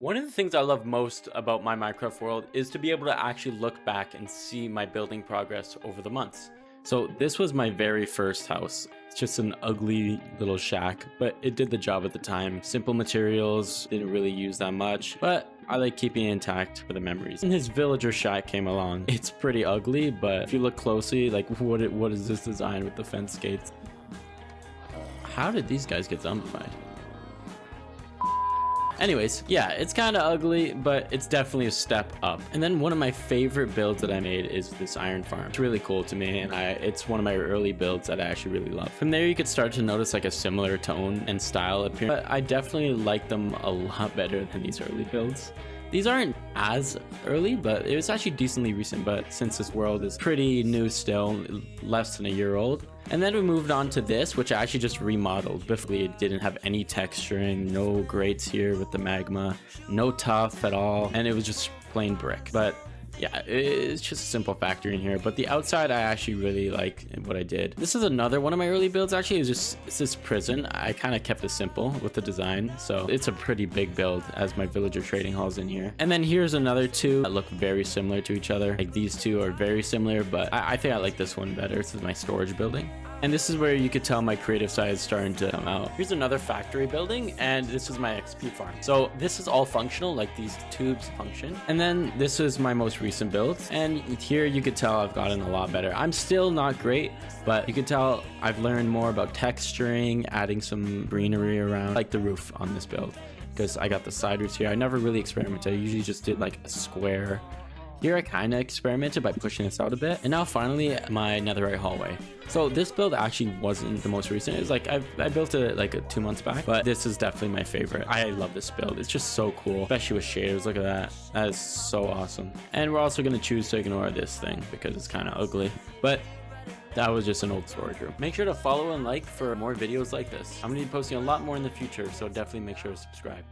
One of the things I love most about my Minecraft world is to be able to actually look back and see my building progress over the months. So this was my very first house. It's just an ugly little shack, but it did the job at the time. Simple materials, didn't really use that much, but I like keeping it intact for the memories. And his villager shack came along. It's pretty ugly, but if you look closely, like what is this design with the fence gates? How did these guys get zombified? Anyways, yeah, it's kind of ugly, but it's definitely a step up. And then one of my favorite builds that I made is this iron farm. It's really cool to me, and it's one of my early builds that I actually really love. From there, you could start to notice like a similar tone and style appearance, but I definitely like them a lot better than these early builds. These aren't as early, but it was actually decently recent, but since this world is pretty new still, less than a year old. And then we moved on to this, which I actually just remodeled. Before, it didn't have any texturing, no grates here with the magma, no tuff at all, and it was just plain brick. But yeah, it's just a simple factory in here, but the outside I actually really like what I did. This is another one of my early builds. Actually, it's this prison. I kind of kept it simple with the design, so it's a pretty big build as my villager trading halls in here. And then here's another two that look very similar to each other. Like these two are very similar, but I think I like this one better. This is my storage building. And this is where you could tell my creative side is starting to come out. Here's another factory building, and this is my XP farm. So this is all functional, like these tubes function. And then this is my most recent build. And here you could tell I've gotten a lot better. I'm still not great, but you can tell I've learned more about texturing, adding some greenery around, like the roof on this build, because I got the side roofs here. I never really experimented. I usually just did like a square. Here I kind of experimented by pushing this out a bit. And now finally my netherite hallway. So this build actually wasn't the most recent. It was like I built it like 2 months back, but this is definitely my favorite. I love this build. It's just so cool, especially with shaders. Look at that. That is so awesome. And we're also going to choose to ignore this thing because it's kind of ugly, but that was just an old storage room. Make sure to follow and like for more videos like this. I'm going to be posting a lot more in the future, so definitely make sure to subscribe.